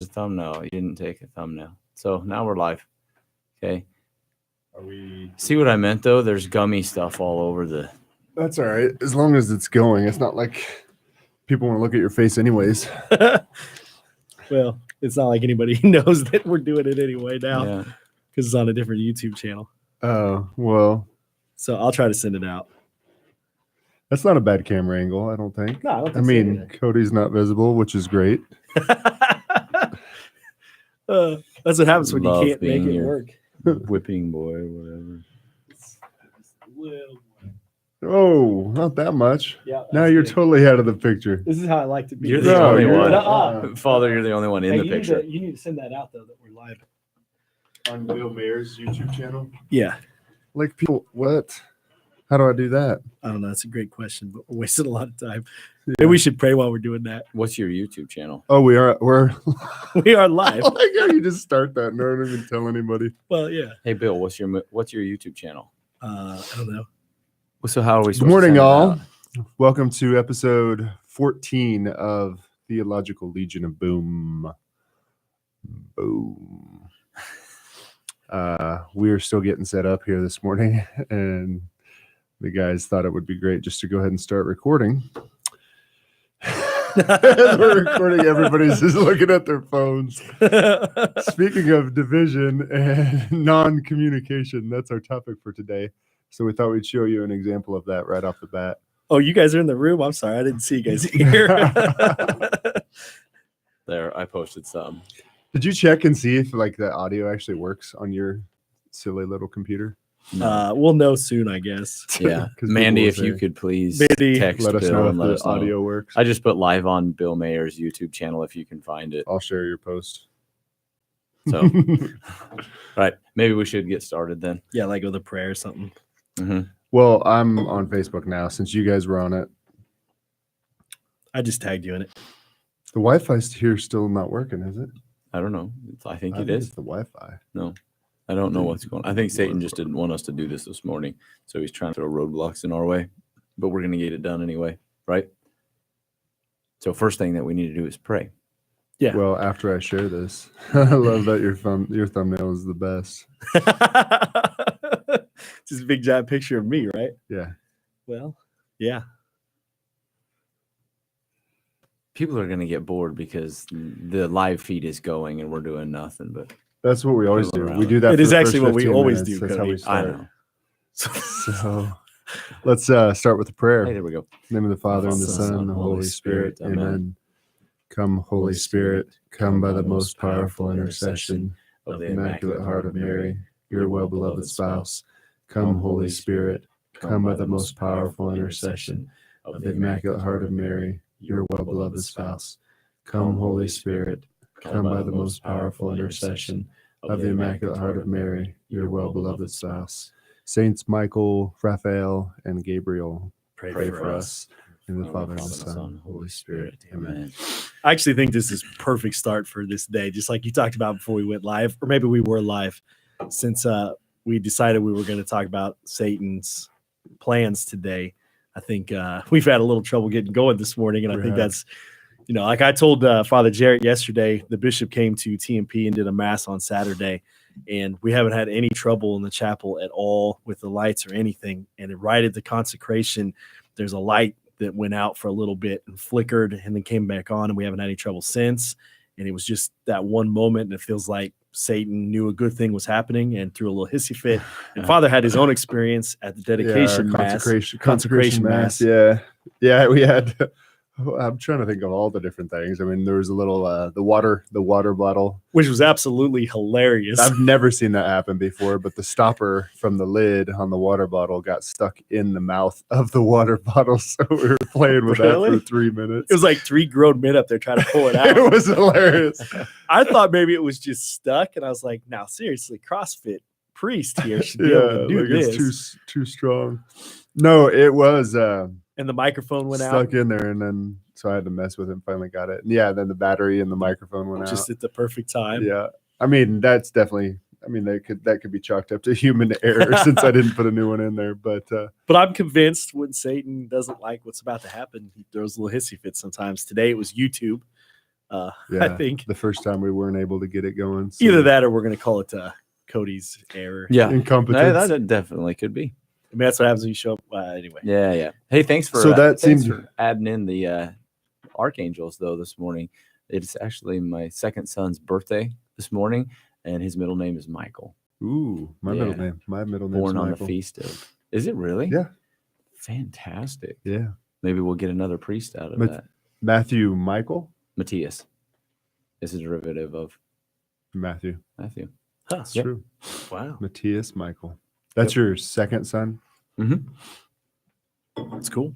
a thumbnail. You didn't take a thumbnail. So now we're live. Okay. Are we? See what I meant though? There's gummy stuff all over the. That's all right. As long as it's going. It's not like people want to look at your face anyways. Well, it's not like anybody knows that we're doing it anyway now Yeah. because it's on a different YouTube channel. Oh, well, So I'll try to send it out. that's not a bad camera angle, I don't think. No, I don't I think mean, Cody's not visible, which is great. That's what happens when Love you can't make being it your- work. Whipping boy or whatever. Oh, not that much. Yeah. Now that's you're good. totally out of the picture. This is how I like to be. You're the No, only you're- one. Uh-uh. Father, you're the only one in Hey, the picture. You need to send that out though that we're live. On Bill Mayer's YouTube channel? Yeah. Like people, what? How do I do that? I don't know. That's a great question, but we're wasting a lot of time. Maybe we should pray while we're doing that. What's your YouTube channel? Oh, we're We are live. I like how you just start that and don't even tell anybody. Well, yeah. Hey Bill, what's your YouTube channel? I don't know. So how are we? Good supposed to morning, send it all. out? Welcome to episode 14 of Theological Legion of Boom. Boom. We are still getting set up here this morning, and the guys thought it would be great just to go ahead and start recording. As we're recording, everybody's just looking at their phones. Speaking of division and non-communication, that's our topic for today. So we thought we'd show you an example of that right off the bat. Oh, you guys are in the room. I'm sorry. I didn't see you guys here. There, I posted some. Did you check and see if like the audio actually works on your silly little computer? We'll know soon, I guess. Yeah, 'Cause Mandy, people if will you say- could please Mandy, text Let us Bill know if and let the us know. audio works. I just put live on Bill Mayer's YouTube channel if you can find it. I'll share your post. So, right, maybe we should get started then. Yeah, like with a prayer or something. hmm Well, I'm on Facebook now since you guys were on it. I just tagged you in it. The Wi-Fi's here still not working, is it? I don't know. I think I it think is. it's the Wi-Fi. No, I don't know what's going on. I think Satan just didn't want us to do this morning, so he's trying to throw roadblocks in our way. But we're going to get it done anyway, right? So first thing that we need to do is pray. Yeah. Well, after I share this, I love that your thumbnail is the best. Just a big giant picture of me, right? Yeah. Well, yeah. People are going to get bored because the live feed is going and we're doing nothing. But That's what we always do. Around We it. do that. It for is the actually first what we 15 always minutes. do, That's how Cody. we I start. know. So let's start with a prayer. Hey, there we go. In the name of the Father, and the Son, and the Holy Spirit. Amen. Come, Holy Spirit, come by the most powerful intercession of the Immaculate Heart of Mary, your well-beloved spouse. Come, Holy Spirit, come by the most powerful intercession of the Immaculate Heart of Mary, your well-beloved spouse. Come, Holy Spirit, come by the most powerful intercession of the Immaculate Heart of Mary, your well-beloved spouse. Saints Michael, Raphael, and Gabriel, pray for us. In the Father, and the Son, and the Holy Spirit. Amen. I actually think this is perfect start for this day, just like you talked about before we went live, or maybe we were live, since we decided we were going to talk about Satan's plans today. I think we've had a little trouble getting going this morning, and I think that's, like I told Father Jarrett yesterday, the bishop came to TMP and did a mass on Saturday, and we haven't had any trouble in the chapel at all with the lights or anything. And right at the consecration, there's a light that went out for a little bit and flickered and then came back on, and we haven't had any trouble since. And it was just that one moment, and it feels like Satan knew a good thing was happening and threw a little hissy fit. And Father had his own experience at the dedication mass, consecration mass. Yeah, we had. I'm trying to think of all the different things. I mean, there was a little the water bottle, which was absolutely hilarious. I've never seen that happen before, but the stopper from the lid on the water bottle got stuck in the mouth of the water bottle, so we were playing with that for 3 minutes. It was like 3 grown men up there trying to pull it out. It was hilarious. I thought maybe it was just stuck, and I was like, "Now, seriously, CrossFit priest here should be able to do this." It's too strong. No, it was. And the microphone went stuck out in there, and then so I had to mess with it. Finally got it. And yeah, then the battery and the microphone went out just at the perfect time. Yeah, I mean that's definitely. I mean that could be chalked up to human error since I didn't put a new one in there. But I'm convinced when Satan doesn't like what's about to happen, he throws a little hissy fit sometimes. Today it was YouTube. I Yeah, think the first time we weren't able to get it going. So either that or we're going to call it Cody's error. Yeah, incompetence. that definitely could be. I mean, that's what happens when you show up. Anyway. Yeah. Hey, thanks for So that thanks seemed- for adding in the archangels though this morning. It's actually my second son's birthday this morning, and his middle name is Michael. Ooh, my Yeah. middle name. My middle name. Born on Michael. the feast of. Is it really? Yeah. Fantastic. Yeah. Maybe we'll get another priest out of Ma- that. Matthew Michael. Matthias is a derivative of Matthew. Matthew. Huh. That's Yep. true. Wow. Matthias Michael. That's your second son. Mm-hmm. That's cool.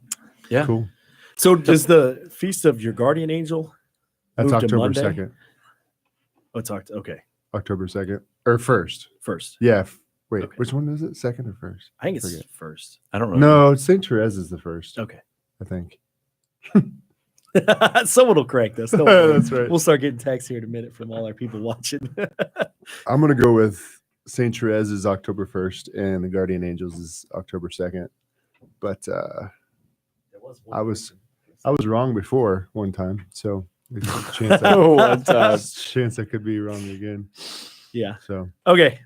Yeah. Cool. So does the feast of your guardian angel? That's Move to October Monday? 2nd. Oh, it's okay. October 2nd or 1st. First. Yeah. Wait, Okay. which one is it? Second or first? I think it's Forget. first. I don't know. No, St. Therese is the first. Okay. I think. Someone will correct us. Don't worry. That's right. We'll start getting texts here in a minute from all our people watching. I'm going to go with St. Therese is October 1st and the Guardian Angels is October 2nd. But I was wrong before one time. So there's a chance One time. chance I could be wrong again. Yeah. So Okay.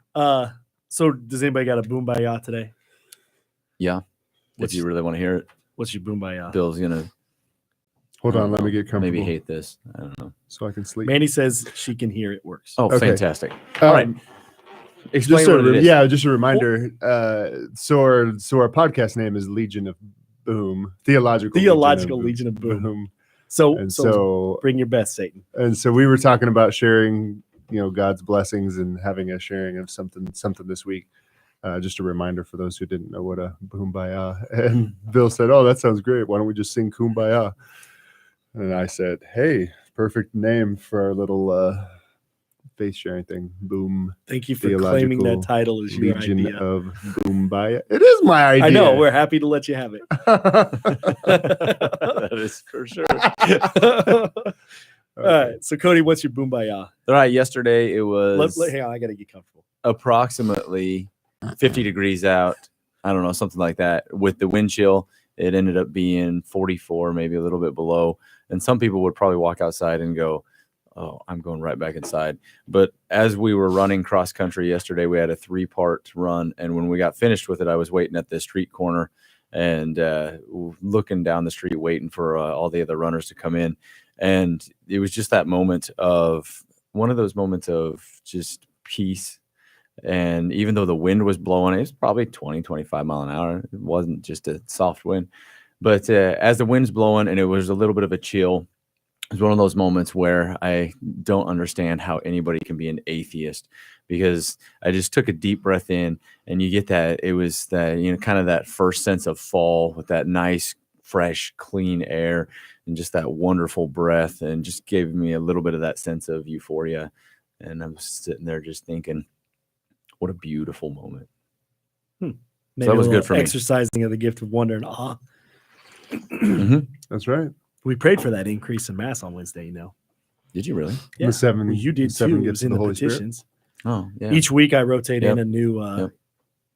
So does anybody got a boombayah today? Yeah. What's- If you really want to hear it, What's your boombayah? Bill's gonna hold I on, don't let me know, get comfortable. maybe hate this. I don't know. So I can sleep. Mandy says she can hear it works. Oh, Okay. fantastic. All right. Explain Just what it is. just a reminder. So our podcast name is Legion of Boom, Theological Legion of Boom. So And so bring your best, Satan. we were talking about sharing, God's blessings and having a sharing of something this week. Just a reminder for those who didn't know what a Kumbaya. And Bill said, "Oh, that sounds great. Why don't we just sing Kumbaya?" And I said, "Hey, perfect name for our little faith sharing thing. Boom, Thank you for claiming that Theological title as your Legion idea. of Kumbaya. It is my idea. I know. We're happy to let you have it. That is for sure. All right. So, Cody, what's your boombayah? All right. Yesterday it was Hang on. I got to get comfortable. approximately 50 degrees out. I don't know, something like that. With the wind chill, it ended up being 44, maybe a little bit below. And some people would probably walk outside and go, "Oh, I'm going right back inside." But as we were running cross country yesterday, we had a 3-part run. And when we got finished with it, I was waiting at the street corner and looking down the street, waiting for all the other runners to come in. And it was just that moment of one of those moments of just peace. And even though the wind was blowing, it was probably 20, 25 mile an hour. It wasn't just a soft wind. But as the wind's blowing and it was a little bit of a chill, it was one of those moments where I don't understand how anybody can be an atheist, because I just took a deep breath in and you get that. It was that, kind of that first sense of fall with that nice, fresh, clean air and just that wonderful breath, and just gave me a little bit of that sense of euphoria. And I was sitting there just thinking, what a beautiful moment. Maybe that was a good little for me. Exercising of the gift of wonder and awe. Mhm. That's right. We prayed for that increase in mass on Wednesday, Did you really? Yeah. The seven. Well, you did seven too. It gifts was of in the the Holy Spirit. petitions. Oh, yeah. Each week I rotate in Yep. a new Yep.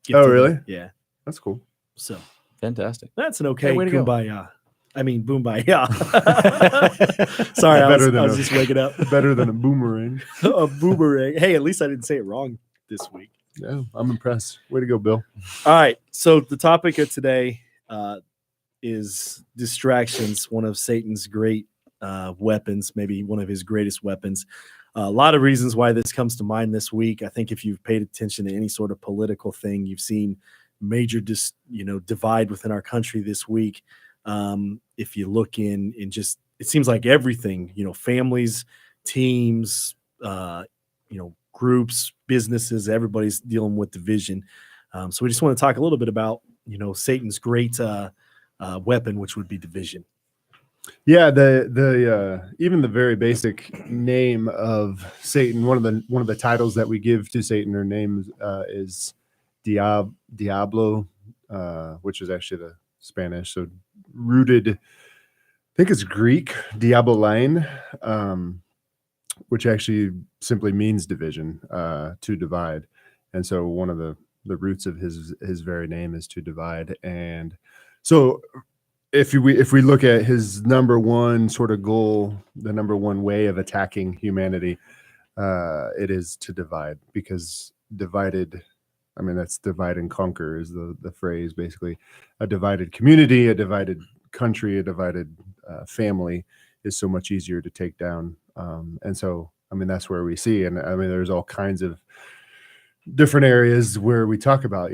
gift Oh, of the- really? Yeah. That's cool. So Fantastic. that's an okay way to go. kumbaya. I mean boombaya. Sorry, I was just waking up. Better than a boomerang. A boomerang. Hey, at least I didn't say it wrong this week. Yeah, I'm impressed. Way to go, Bill. All right. So the topic of today is distractions, one of Satan's great weapons, maybe one of his greatest weapons. A lot of reasons why this comes to mind this week. I think if you've paid attention to any sort of political thing, you've seen major divide within our country this week. If you look in just, it seems like everything, families, teams, groups, businesses, everybody's dealing with division. So we just want to talk a little bit about, Satan's great weapon, which would be division. Yeah, the even the very basic name of Satan, one of the titles that we give to Satan or names is Diablo, which is actually the Spanish. So rooted, I think it's Greek, diabolein, which actually simply means division, to divide. And so one of the roots of his very name is to divide. And so if we look at his number one sort of goal, the number one way of attacking humanity, it is to divide, because divided, I mean, that's divide and conquer is the phrase, basically. A divided community, a divided country, a divided family is so much easier to take down. And so, I mean, that's where we see, and I mean, there's all kinds of different areas where we talk about,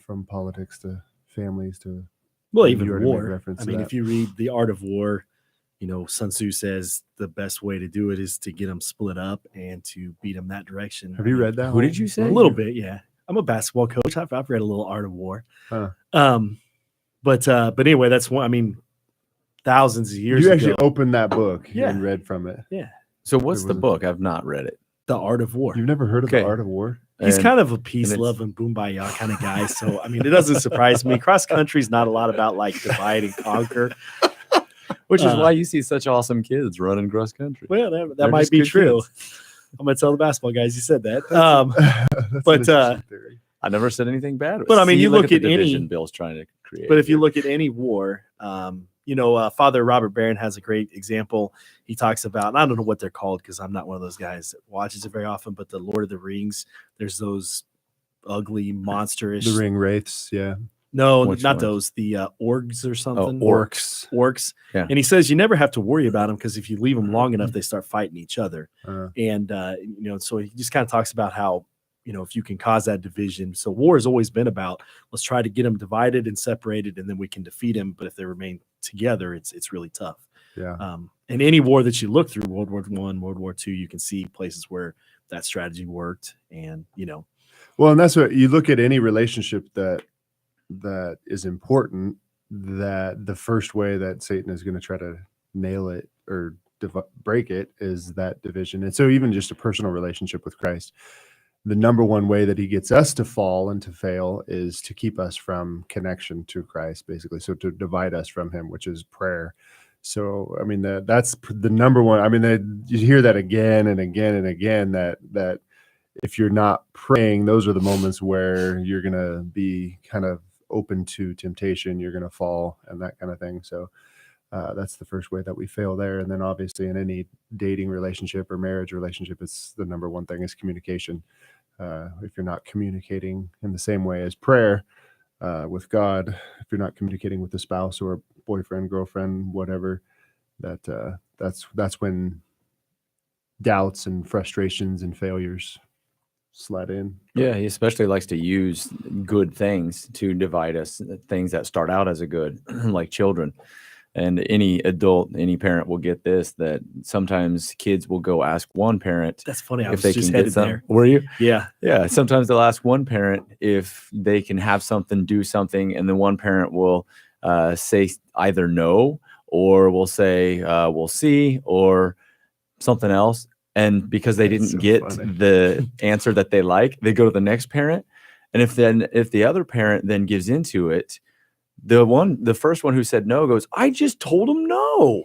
from politics to families to, Well, you even already made war. reference I to mean, that. if you read The Art of War, Sun Tzu says the best way to do it is to get them split up and to beat them that direction. Have you read that? Who did whole you say? A book? little bit, yeah. I'm a basketball coach. I've read a little Art of War. Huh. But anyway, that's one. I mean, thousands of years You ago. actually opened that book Yeah. and read from it. Yeah, So what's It the was- book? I've not read it. The Art of War. You've never heard of Okay. The Art of War? He's And- kind of a it's- peace-loving, boombayah kind of guy. So, I mean, it doesn't surprise me. Cross country is not a lot about like divide and conquer. Which is Uh, why you see such awesome kids running cross country. Well, that They're might just be good true. kids. I'm gonna tell the basketball guys you said that. That's but, an interesting theory. I never said anything bad. But, I mean, See, you look the at any- division Bill's trying to create. But if you here. look at any war, Father Robert Barron has a great example. He talks about, and I don't know what they're called because I'm not one of those guys that watches it very often, but the Lord of the Rings, there's those ugly, monster-ish. The ring wraiths, yeah. No, Which not ones? those. The orgs or something. orcs. Orcs. Yeah. And he says you never have to worry about them because if you leave them long enough, they start fighting each other. Uh, And, so he just kind of talks about how, if you can cause that division. So war has always been about, let's try to get them divided and separated, and then we can defeat them. But if they remain together, it's really tough. yeah. And any war that you look through, World War I, World War II, you can see places where that strategy worked. And, Well, and that's what you look at any relationship that is important, that the first way that Satan is going to try to nail it or break it is that division. And so even just a personal relationship with Christ, the number one way that he gets us to fall and to fail is to keep us from connection to Christ, basically. So to divide us from him, which is prayer. So, I mean, that's the number one. I mean, you hear that again and again and again, that if you're not praying, those are the moments where you're going to be kind of open to temptation, you're going to fall and that kind of thing. So that's the first way that we fail there. And then obviously in any dating relationship or marriage relationship, it's the number one thing is communication. If you're not communicating in the same way as prayer with God, if you're not communicating with a spouse or a boyfriend, girlfriend, whatever, that's when doubts and frustrations and failures slide in. Yeah, he especially likes to use good things to divide us, things that start out as a good, like children. And any adult, any parent will get this, that sometimes kids will go ask one parent that's funny. I if was they just can get headed something. there. Were you? Yeah. Yeah. Sometimes they'll ask one parent if they can have something, do something, and then one parent will say either no, or will say we'll see, or something else. And because they That's didn't so get funny. the answer that they like, they go to the next parent. And if the other parent then gives into it, the first one who said no goes, I just told him no.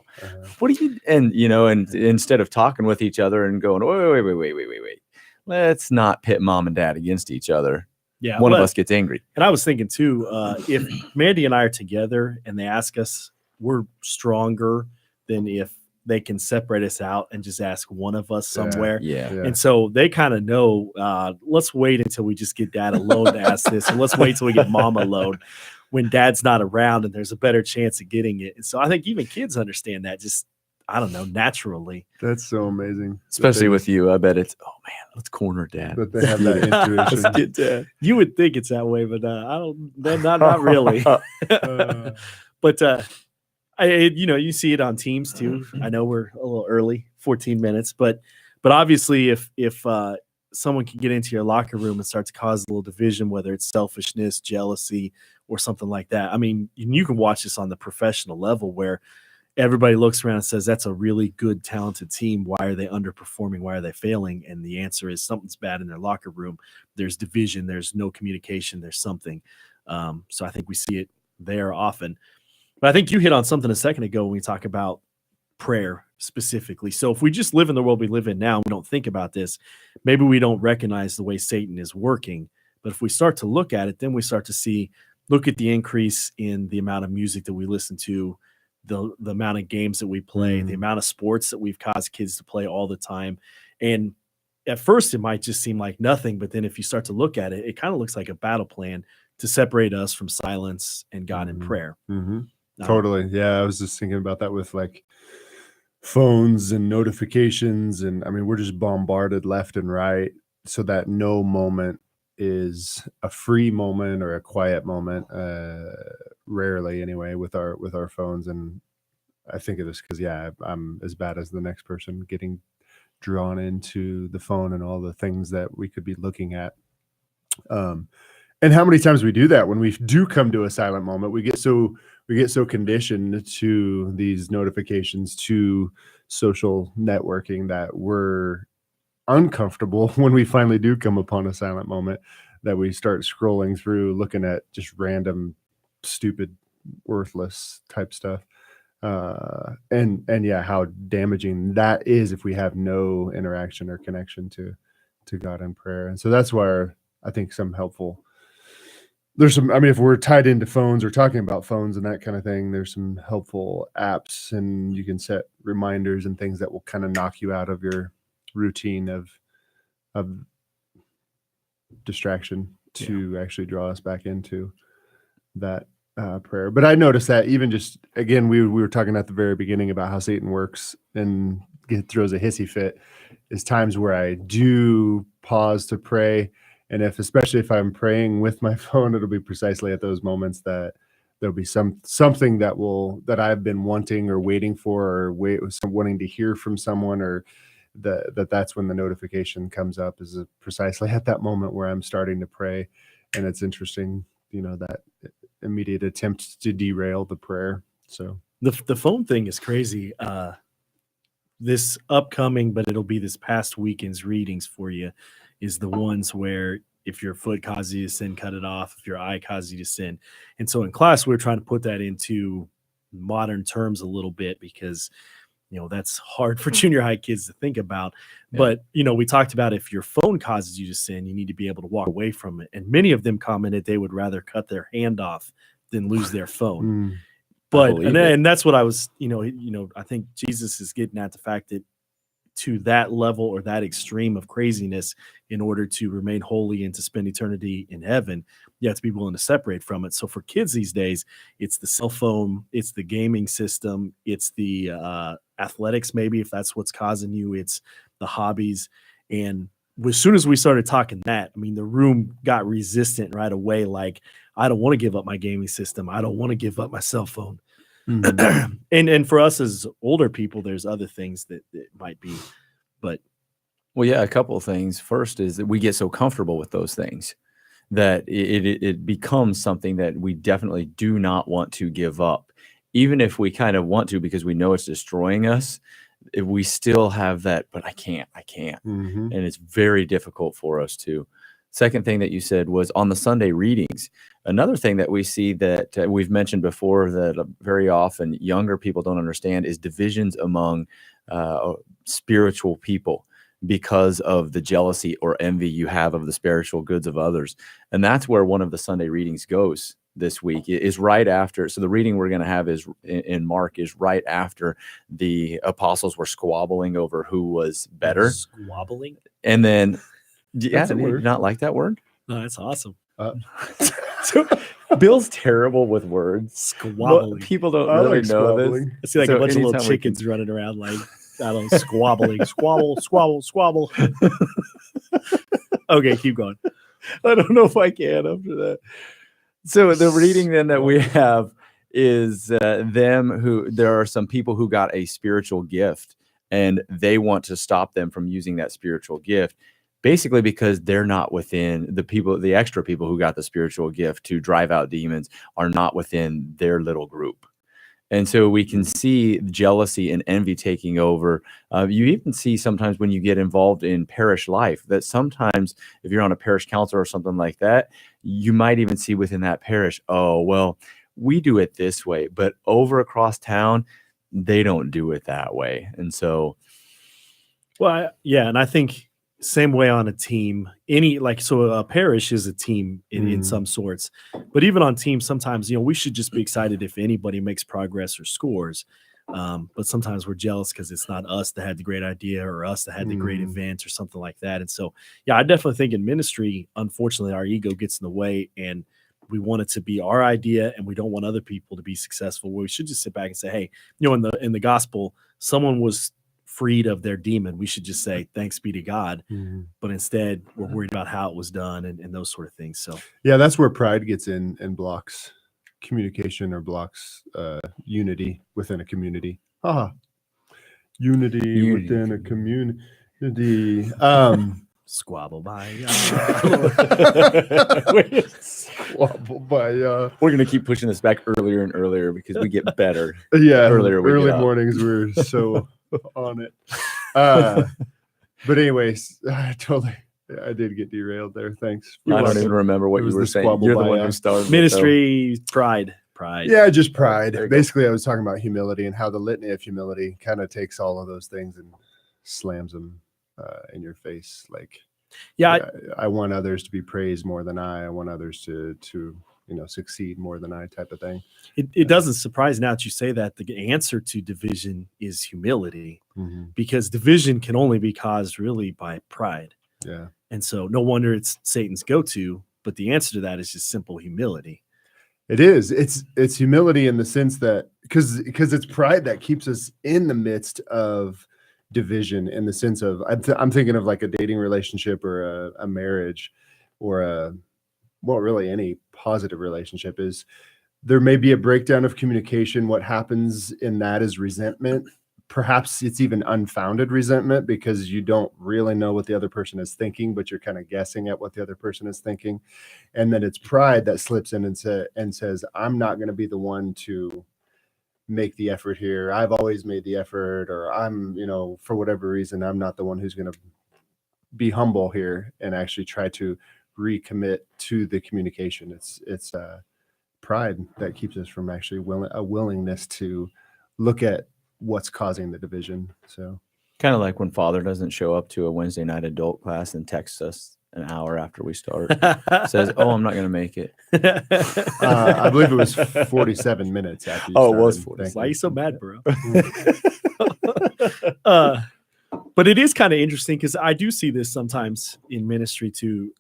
What do you, and instead of talking with each other and going, wait, let's not pit mom and dad against each other. Yeah. One of us gets angry. And I was thinking too, if Mandy and I are together and they ask us, we're stronger than if they can separate us out and just ask one of us Yeah. somewhere. Yeah. Yeah. And so they kind of know, let's wait until we just get dad alone to ask this. And let's wait till we get mom alone when dad's not around and there's a better chance of getting it. And so I think even kids understand that, just, I don't know, naturally. That's so amazing. Especially with you. I bet it's, oh man, let's corner dad. that they have that intuition. Let's get dad. You would think it's that way, but I don't, not really. But you see it on teams too. I know we're a little early, 14 minutes, but obviously if someone can get into your locker room and start to cause a little division, whether it's selfishness, jealousy, or something like that. I mean, you can watch this on the professional level where everybody looks around and says, that's a really good, talented team. Why are they underperforming? Why are they failing? And the answer is something's bad in their locker room. There's division. There's no communication. There's something. So I think we see it there often. But I think you hit on something a second ago when we talk about prayer specifically. So if we just live in the world we live in now, we don't think about this, maybe we don't recognize the way Satan is working. But if we start to look at it, then we start to see look at the increase in the amount of music that we listen to, the amount of games that we play, the amount of sports that we've caused kids to play all the time. And at first it might just seem like nothing, but then if you start to look at it, it kind of looks like a battle plan to separate us from silence and God in prayer. Totally. Yeah. I was just thinking about that with like phones and notifications. And I mean, we're just bombarded left and right, so that no moment is a free moment or a quiet moment, rarely anyway, with our phones. And I think of this because I'm as bad as the next person, getting drawn into the phone and all the things that we could be looking at. And how many times we do that when we do come to a silent moment, we get so conditioned to these notifications, to social networking, that we're uncomfortable when we finally do come upon a silent moment, that we start scrolling through, looking at just random, stupid, worthless type stuff. And yeah, how damaging that is if we have no interaction or connection to God in prayer. And so that's where I think there's some, I mean, if we're tied into phones or talking about phones and that kind of thing, there's some helpful apps, and you can set reminders and things that will kind of knock you out of your routine of distraction to actually draw us back into that prayer. But I noticed that even just, again, we were talking at the very beginning about how Satan works and throws a hissy fit, is times where I do pause to pray. And especially if I'm praying with my phone, it'll be precisely at those moments that there'll be something that I've been wanting or waiting for, or wanting to hear from someone, or that's when the notification comes up, is precisely at that moment where I'm starting to pray. And it's interesting, that immediate attempt to derail the prayer. So the phone thing is crazy. This upcoming, but it'll be this past weekend's readings for you, is the ones where if your foot causes you to sin, cut it off. If your eye causes you to sin. And so in class, we're trying to put that into modern terms a little bit, because, that's hard for junior high kids to think about. Yeah. But, we talked about, if your phone causes you to sin, you need to be able to walk away from it. And many of them commented they would rather cut their hand off than lose their phone. But, and that's what I was, I think Jesus is getting at the fact that to that level or that extreme of craziness, in order to remain holy and to spend eternity in heaven, you have to be willing to separate from it. So for kids these days, it's the cell phone, it's the gaming system, it's the athletics, maybe, if that's what's causing you, it's the hobbies. And as soon as we started talking that, I mean, the room got resistant right away. Like, I don't want to give up my gaming system. I don't want to give up my cell phone. And for us as older people, there's other things that it might be, but well, yeah, a couple of things. First is that we get so comfortable with those things that it becomes something that we definitely do not want to give up, even if we kind of want to, because we know it's destroying us. If we still have that, but I can't, and it's very difficult for us to. Second thing that you said was on the Sunday readings. Another thing that we see that we've mentioned before that very often younger people don't understand is divisions among spiritual people because of the jealousy or envy you have of the spiritual goods of others. And that's where one of the Sunday readings goes this week. It is right after. So the reading we're going to have is in Mark is right after the apostles were squabbling over who was better. Squabbling? And then... Yeah, do you not like that word? No, that's awesome. So Bill's terrible with words. Squabbling. People don't really know this. I see like a bunch of little chickens running around, like, I don't know, squabbling. Squabble, squabble, squabble. Okay, keep going. I don't know if I can after that. So the reading then that we have is there are some people who got a spiritual gift, and they want to stop them from using that spiritual gift. Basically, because they're not within the extra people who got the spiritual gift to drive out demons are not within their little group. And so we can see jealousy and envy taking over. You even see sometimes when you get involved in parish life that sometimes if you're on a parish council or something like that, you might even see within that parish, oh, well, we do it this way, but over across town, they don't do it that way. And so. Well, yeah. And I think same way on a team, so a parish is a team in some sorts, but even on teams, sometimes, we should just be excited if anybody makes progress or scores. But sometimes we're jealous because it's not us that had the great idea or us that had the great event or something like that. And so, I definitely think in ministry, unfortunately, our ego gets in the way and we want it to be our idea and we don't want other people to be successful. We should just sit back and say, hey, in the gospel, someone was freed of their demon. We should just say, thanks be to God. But instead, we're worried about how it was done and those sort of things. So, yeah, that's where pride gets in and blocks communication or blocks unity within a community. Unity within a community. Squabble by squabble by We're gonna keep pushing this back earlier and earlier because we get better. Yeah, early mornings we're so on it. But anyways, I did get derailed there. Thanks. I don't even remember what you were saying. You're the one who started ministry. Pride. Yeah, just pride. Basically, I was talking about humility and how the litany of humility kind of takes all of those things and slams them in your face. Like, I want others to be praised more than I want others to succeed more than I, type of thing. It doesn't surprise now that you say that the answer to division is humility, because division can only be caused really by pride. Yeah. And so no wonder it's Satan's go-to, but the answer to that is just simple humility. It is. It's humility in the sense that because it's pride that keeps us in the midst of division, in the sense of I'm thinking of like a dating relationship or a marriage or really any positive relationship. Is there may be a breakdown of communication. What happens in that is resentment. Perhaps it's even unfounded resentment because you don't really know what the other person is thinking, but you're kind of guessing at what the other person is thinking. And then it's pride that slips in and says, I'm not going to be the one to make the effort here. I've always made the effort, or I'm, for whatever reason, I'm not the one who's going to be humble here and actually try to recommit to the communication. It's pride that keeps us from actually a willingness to look at what's causing the division. So kind of like when Father doesn't show up to a Wednesday night adult class and texts us an hour after we start, says, "Oh, I'm not going to make it." I believe it was 47 minutes after. It was 47. Why are you so mad, bro? But it is kind of interesting because I do see this sometimes in ministry too.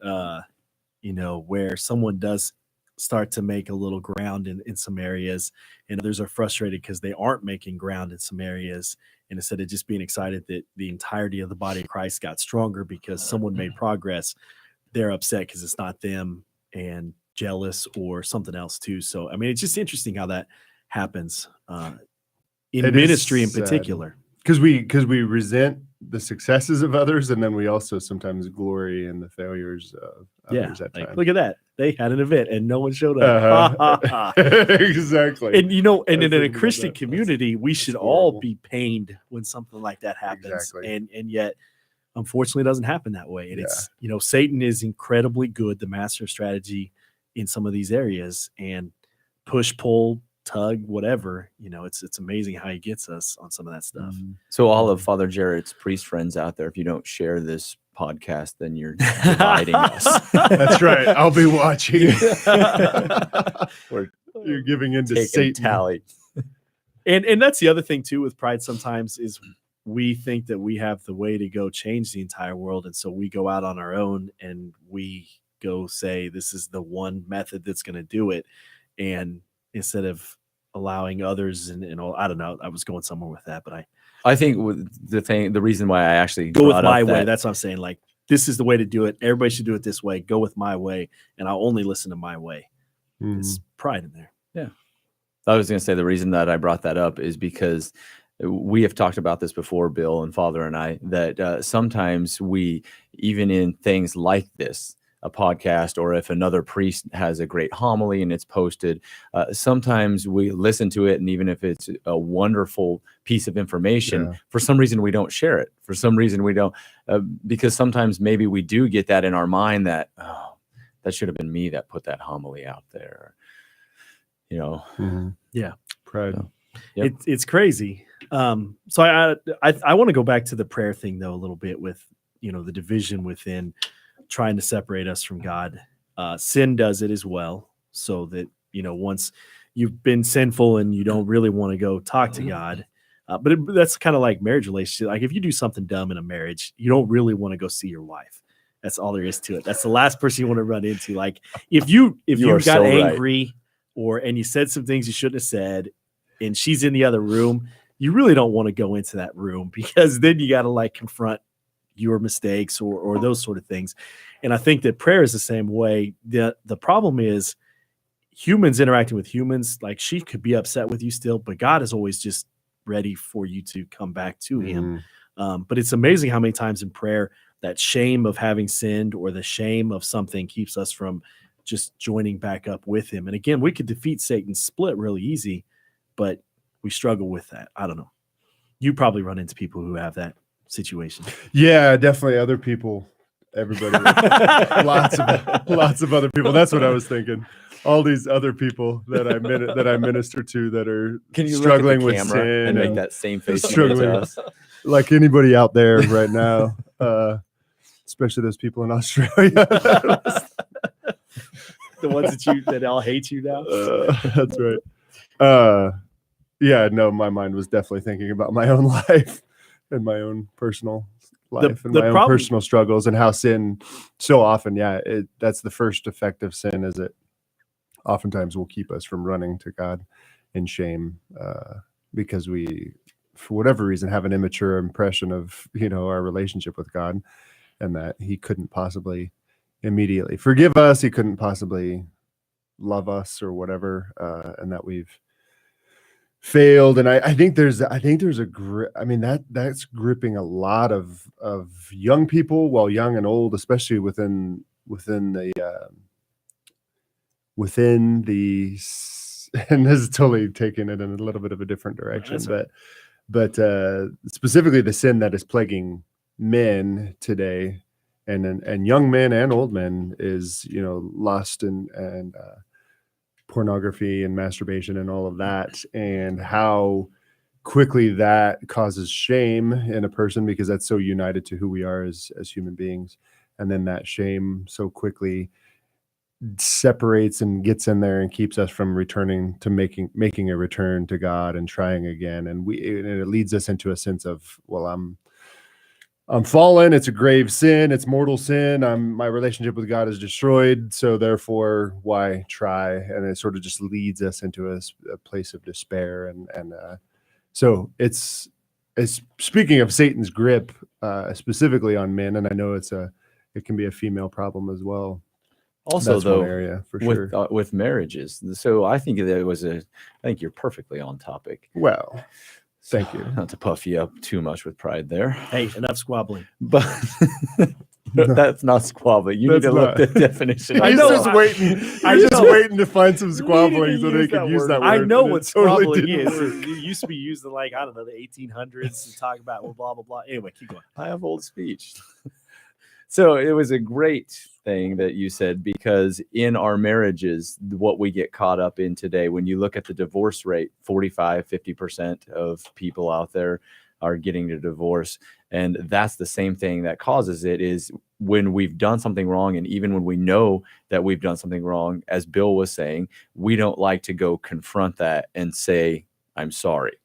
Where someone does start to make a little ground in some areas, and others are frustrated because they aren't making ground in some areas. And instead of just being excited that the entirety of the body of Christ got stronger because someone made progress, they're upset because it's not them and jealous or something else too. So, I mean, it's just interesting how that happens in ministry in particular. Because we resent the successes of others, and then we also sometimes glory in the failures of others at times. Look at that. They had an event and no one showed up. Exactly. And in a Christian community, we should all be pained when something like that happens. Exactly. And yet, unfortunately, it doesn't happen that way. And it's, Satan is incredibly good, the master of strategy in some of these areas, and push, pull, tug, whatever, it's amazing how he gets us on some of that stuff. So all of Father Jarrett's priest friends out there, if you don't share this podcast, then you're dividing us. That's right. I'll be watching. You're giving in to Satan. Tally. And that's the other thing too with pride sometimes is we think that we have the way to go change the entire world. And so we go out on our own and we go say, this is the one method that's going to do it. And instead of allowing others and I don't know, I was going somewhere with that, but I think the reason why I actually go with my way. That's what I'm saying. Like, this is the way to do it. Everybody should do it this way. Go with my way. And I'll only listen to my way. It's pride in there. Yeah. I was going to say the reason that I brought that up is because we have talked about this before, Bill and Father and I, that sometimes we, even in things like this, a podcast, or if another priest has a great homily and it's posted, sometimes we listen to it, and even if it's a wonderful piece of information, for some reason we don't share it. For some reason we don't, because sometimes maybe we do get that in our mind that, oh, that should have been me that put that homily out there. Yeah, pride. So, yep. It's crazy. So I want to go back to the prayer thing though a little bit with the division within, trying to separate us from God. Sin does it as well, so that once you've been sinful and you don't really want to go talk to God. That's kind of like marriage relationship. Like if you do something dumb in a marriage, you don't really want to go see your wife. That's all there is to it. That's the last person you want to run into. Like if you got so angry and you said some things you shouldn't have said, and she's in the other room, you really don't want to go into that room, because then you got to like confront your mistakes or those sort of things. And I think that prayer is the same way. The problem is humans interacting with humans. Like she could be upset with you still, but God is always just ready for you to come back to him. But it's amazing how many times in prayer that shame of having sinned or the shame of something keeps us from just joining back up with him. And again, we could defeat Satan's split really easy, but we struggle with that. I don't know. You probably run into people who have that situation. Yeah, definitely other people. Everybody, lots of other people. That's what I was thinking. All these other people that I minister to that are struggling with sin and make that same face struggling to us. Like anybody out there right now, especially those people in Australia. The ones that all hate you now. That's right. Yeah, no, my mind was definitely thinking about my own life and my own personal life and my own personal struggles, and how sin so often, that's the first effect of sin, is it oftentimes will keep us from running to God in shame, because we, for whatever reason, have an immature impression of our relationship with God, and that he couldn't possibly immediately forgive us, he couldn't possibly love us or whatever, and that we've failed. And I think there's a grip. I mean, that's gripping a lot of young people, well, young and old, especially within the and this is totally taking it in a little bit of a different direction, but specifically the sin that is plaguing men today, and young men and old men, is lust and pornography and masturbation and all of that, and how quickly that causes shame in a person, because that's so united to who we are as human beings. And then that shame so quickly separates and gets in there and keeps us from returning to making a return to God and trying again. And it leads us into a sense of, well, I'm fallen. It's a grave sin. It's mortal sin. My relationship with God is destroyed. So therefore, why try? And it sort of just leads us into a place of despair. And so it's speaking of Satan's grip, specifically on men. And I know it can be a female problem as well. Also, that's though, one area for sure. With marriages. So I think I think you're perfectly on topic. Well, thank you. Not to puff you up too much with pride there. Hey, enough squabbling. But that's not squabbling. You need to look the definition. I'm just waiting to find some squabbling so they can use that word. I know what squabbling is. It used to be used in, like, I don't know, the 1800s to talk about blah, blah, blah. Anyway, keep going. I have old speech. So it was a great thing that you said, because in our marriages, what we get caught up in today, when you look at the divorce rate, 45-50% of people out there are getting a divorce. And that's the same thing that causes it, is when we've done something wrong. And even when we know that we've done something wrong, as Bill was saying, we don't like to go confront that and say, I'm sorry.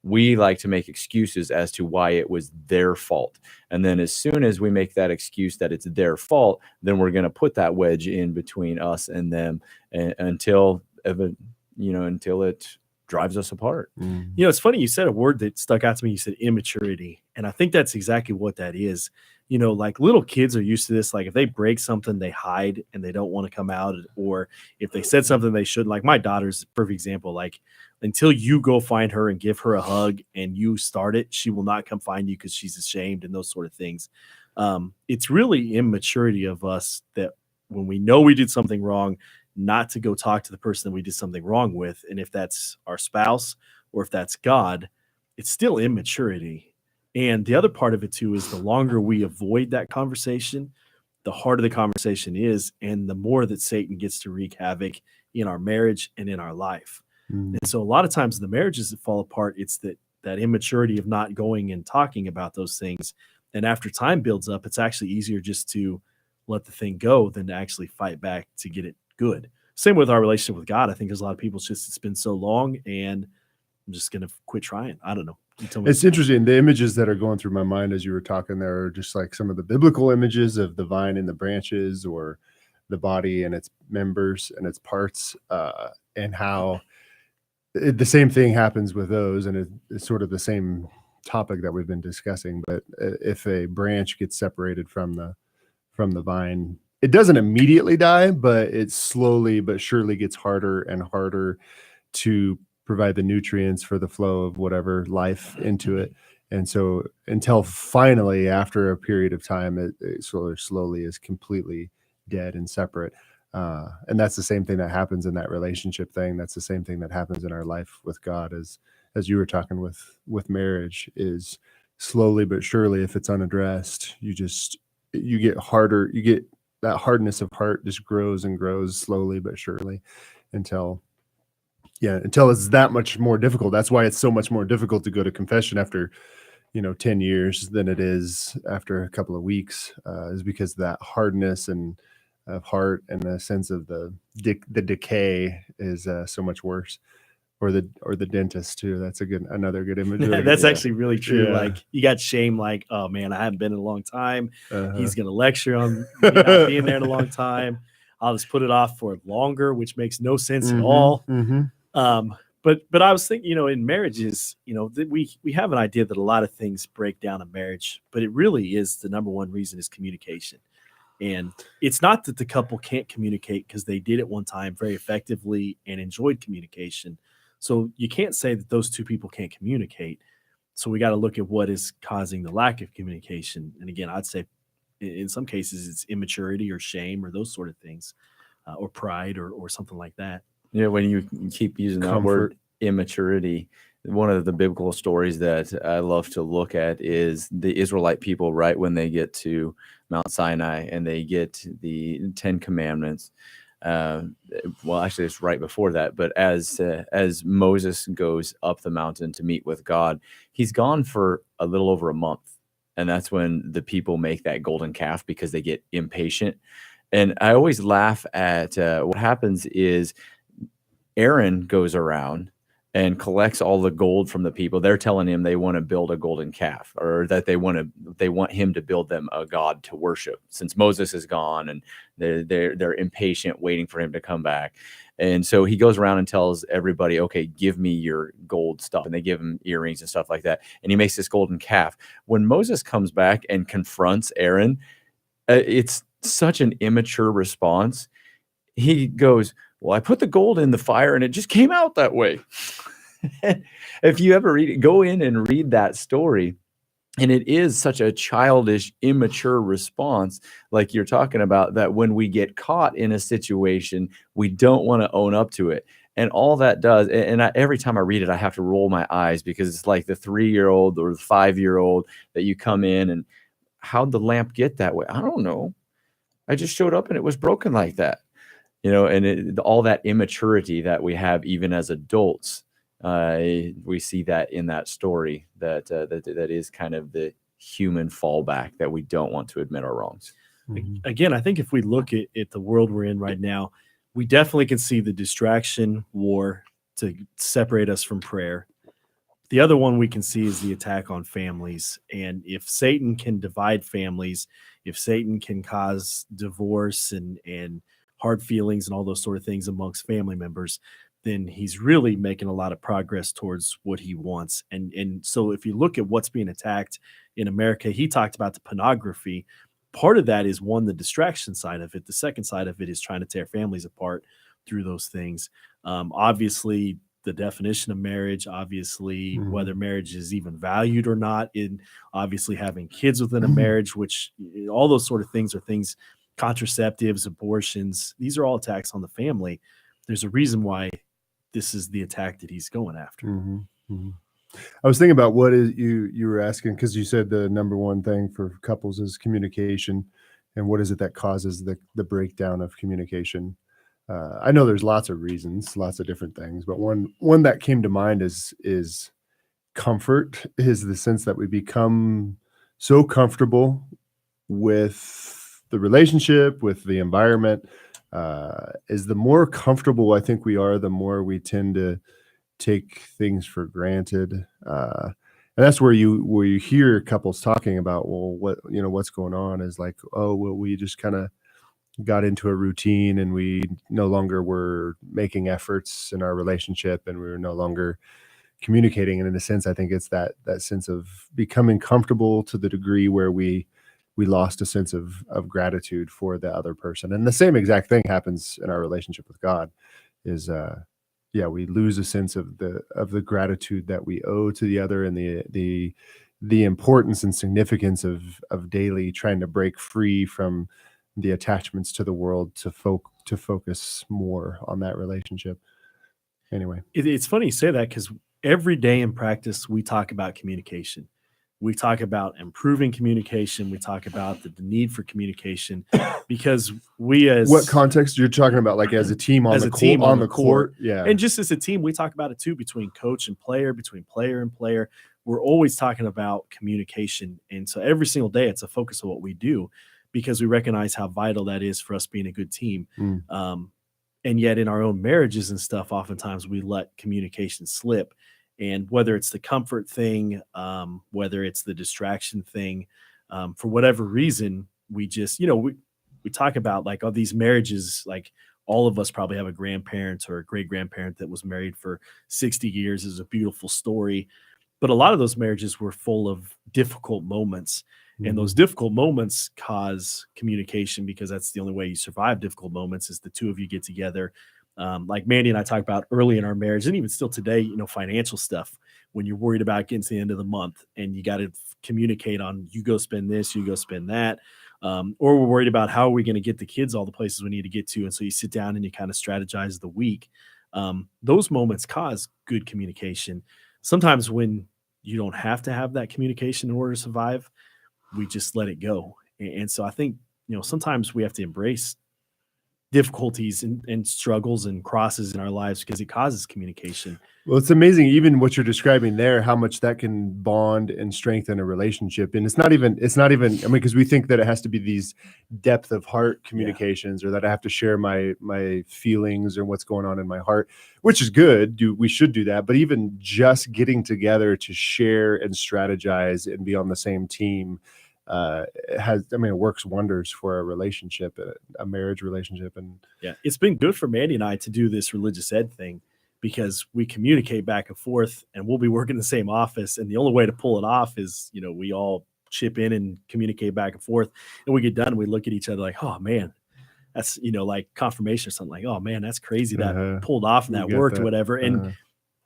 We like to make excuses as to why it was their fault. And then as soon as we make that excuse that it's their fault, then we're going to put that wedge in between us and them, until it drives us apart. It's funny. You said a word that stuck out to me. You said immaturity. And I think that's exactly what that is. Like little kids are used to this. Like if they break something, they hide and they don't want to come out. Or if they said something they shouldn't, like my daughter's a perfect example. Like until you go find her and give her a hug and you start it, she will not come find you because she's ashamed and those sort of things. It's really immaturity of us that when we know we did something wrong, not to go talk to the person that we did something wrong with. And if that's our spouse or if that's God, it's still immaturity. And the other part of it too is the longer we avoid that conversation, the harder the conversation is, and the more that Satan gets to wreak havoc in our marriage and in our life. And so a lot of times the marriages that fall apart, it's that immaturity of not going and talking about those things And after time builds up, it's actually easier just to let the thing go than to actually fight back to get it good. Same with our relationship with God. I think there's a lot of people, it's been so long and I'm just going to quit trying. I don't know. You tell me. It's interesting. The images that are going through my mind as you were talking there are just like some of the biblical images of the vine and the branches, or the body and its members and its parts, and how the same thing happens with those. And it's sort of the same topic that we've been discussing. But if a branch gets separated from the vine, it doesn't immediately die, but it slowly but surely gets harder and harder to provide the nutrients for the flow of whatever life into it. And so until finally, after a period of time, it slowly is completely dead and separate. And that's the same thing that happens in that relationship thing. That's the same thing that happens in our life with God, as you were talking with marriage, is slowly but surely, if it's unaddressed, you get harder. You get that hardness of heart just grows and grows slowly but surely until it's that much more difficult. That's why it's so much more difficult to go to confession after 10 years than it is after a couple of weeks, is because that hardness and of heart and the sense of the decay is so much worse. Or the dentist too. That's another good image. That's actually really true. Yeah. Like, you got shame, like, oh man, I haven't been in a long time. He's going to lecture on me not being there in a long time. I'll just put it off for longer, which makes no sense at all. But I was thinking, in marriages, we have an idea that a lot of things break down in marriage, but it really is the number one reason is communication. And it's not that the couple can't communicate, because they did it one time very effectively and enjoyed communication. So you can't say that those two people can't communicate. So we got to look at what is causing the lack of communication. And again, I'd say in some cases it's immaturity or shame or those sort of things, or pride or something like that. Yeah, when you keep using that word immaturity, one of the biblical stories that I love to look at is the Israelite people right when they get to Mount Sinai and they get the 10 Commandments. Well, actually, it's right before that. But as Moses goes up the mountain to meet with God, he's gone for a little over a month. And that's when the people make that golden calf because they get impatient. And I always laugh at what happens is Aaron goes around and collects all the gold from the people. They're telling him they want to build a golden calf, or that they want him to build them a god to worship, since Moses is gone and they're impatient waiting for him to come back. And so he goes around and tells everybody, okay, give me your gold stuff. And they give him earrings and stuff like that. And he makes this golden calf. When Moses comes back and confronts Aaron, it's such an immature response. He goes, well, I put the gold in the fire and it just came out that way. If you ever go in and read that story, and it is such a childish, immature response, like you're talking about, that when we get caught in a situation, we don't want to own up to it. And all that does, and every time I read it, I have to roll my eyes, because it's like the 3-year-old or the 5-year-old that you come in and, how'd the lamp get that way? I don't know. I just showed up and it was broken like that. And all that immaturity that we have even as adults, we see that in that story, that is kind of the human fallback, that we don't want to admit our wrongs. Again, I think if we look at the world we're in right now, we definitely can see the distraction war to separate us from prayer. The other one we can see is the attack on families. And if Satan can divide families, if Satan can cause divorce and hard feelings and all those sort of things amongst family members, then he's really making a lot of progress towards what he wants. And so if you look at what's being attacked in America, he talked about the pornography. Part of that is, one, the distraction side of it. The second side of it is trying to tear families apart through those things. Obviously, the definition of marriage, obviously, whether marriage is even valued or not, in obviously having kids within a marriage, which all those sort of things are things, contraceptives, abortions, these are all attacks on the family. There's a reason why this is the attack that he's going after. I was thinking about what is you were asking, because you said the number one thing for couples is communication, and what is it that causes the breakdown of communication? I know there's lots of reasons, lots of different things, but one that came to mind is comfort, is the sense that we become so comfortable with the relationship, with the environment, is the more comfortable I think we are, the more we tend to take things for granted. And that's where you hear couples talking about, well, what's going on is like, oh, well, we just kind of got into a routine and we no longer were making efforts in our relationship and we were no longer communicating. And in a sense, I think it's that sense of becoming comfortable to the degree where we lost a sense of gratitude for the other person. And the same exact thing happens in our relationship with God is, we lose a sense of the gratitude that we owe to the other, and the importance and significance of daily trying to break free from the attachments to the world to focus more on that relationship. Anyway, It's funny you say that, because every day in practice, we talk about communication. We talk about improving communication. We talk about the need for communication, because we as what context you're talking about, like as a team on the court? Yeah. And just as a team, we talk about it too, between coach and player, between player and player. We're always talking about communication. And so every single day, it's a focus of what we do, because we recognize how vital that is for us being a good team. And yet in our own marriages and stuff, oftentimes we let communication slip. And whether it's the comfort thing, whether it's the distraction thing, for whatever reason, we just, we talk about like all these marriages, like all of us probably have a grandparent or a great grandparent that was married for 60 years. Is a beautiful story. But a lot of those marriages were full of difficult moments. And those difficult moments cause communication, because that's the only way you survive difficult moments, is the two of you get together. Like Mandy and I talked about early in our marriage, and even still today, financial stuff, when you're worried about getting to the end of the month and you got to communicate on, you go spend this, you go spend that. Or we're worried about how are we going to get the kids all the places we need to get to. And so you sit down and you kind of strategize the week. Those moments cause good communication. Sometimes when you don't have to have that communication in order to survive, we just let it go. And so I think, sometimes we have to embrace difficulties and struggles and crosses in our lives, because it causes communication. Well, it's amazing, even what you're describing there, how much that can bond and strengthen a relationship. And it's not even, because we think that it has to be these depth of heart communications, or that I have to share my feelings or what's going on in my heart, which is good. We should do that. But even just getting together to share and strategize and be on the same team, it works wonders for a relationship, a marriage relationship. And it's been good for Mandy and I to do this religious ed thing, because we communicate back and forth, and we'll be working in the same office. And the only way to pull it off is, we all chip in and communicate back and forth, and we get done and we look at each other like, oh man, that's, like confirmation or something, like, oh man, that's crazy that pulled off and that worked or whatever. And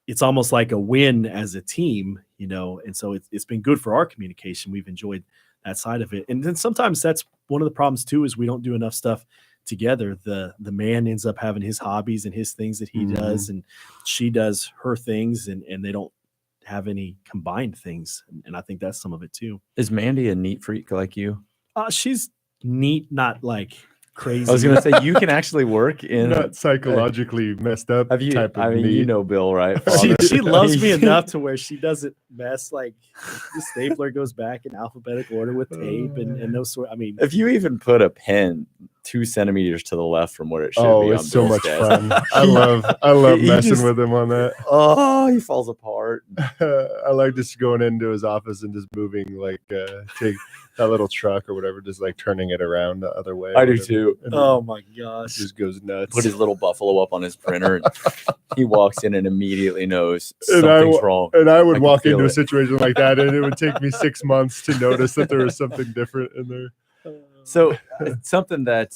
it's almost like a win as a team, and so it's been good for our communication. We've enjoyed that side of it. And then sometimes that's one of the problems too, is we don't do enough stuff together. The man ends up having his hobbies and his things that he does, and she does her things, and they don't have any combined things. And I think that's some of it too. Is Mandy a neat freak like you? She's neat, not like crazy. I was going to say, you can actually work in not psychologically messed up. Type of neat. Bill, right? She loves me enough to where she doesn't mess. Like the stapler goes back in alphabetical order with tape and those sort. If you even put a pen 2 centimeters to the left from where it should be, it's so much fun. I love messing with him on that. Oh, he falls apart. I like just going into his office and just moving, like take that little truck or whatever, just like turning it around the other way. I do too. Oh my gosh, just goes nuts. Put his little buffalo up on his printer, and he walks in and immediately knows something's wrong. And I would walk into a situation like that, and it would take me 6 months to notice that there was something different in there. So something that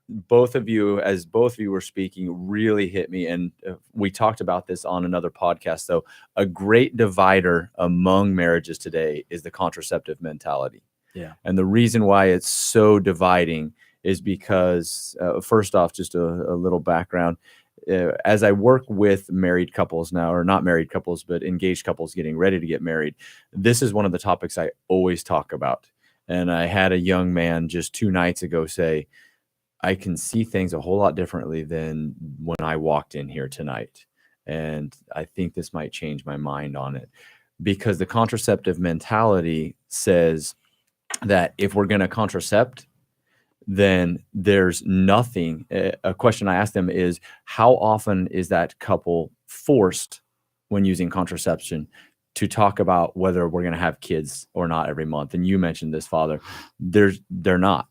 both of you were speaking really hit me, and we talked about this on another podcast. So a great divider among marriages today is the contraceptive mentality. Yeah. And the reason why it's so dividing is because first off, just a little background. As I work with married couples now, or not married couples, but engaged couples getting ready to get married, this is one of the topics I always talk about. And I had a young man just 2 nights ago say, I can see things a whole lot differently than when I walked in here tonight. And I think this might change my mind on it, because the contraceptive mentality says that if we're going to contracept, then there's nothing. A question I ask them is, how often is that couple forced when using contraception to talk about whether we're going to have kids or not every month? And you mentioned this, Father. They're not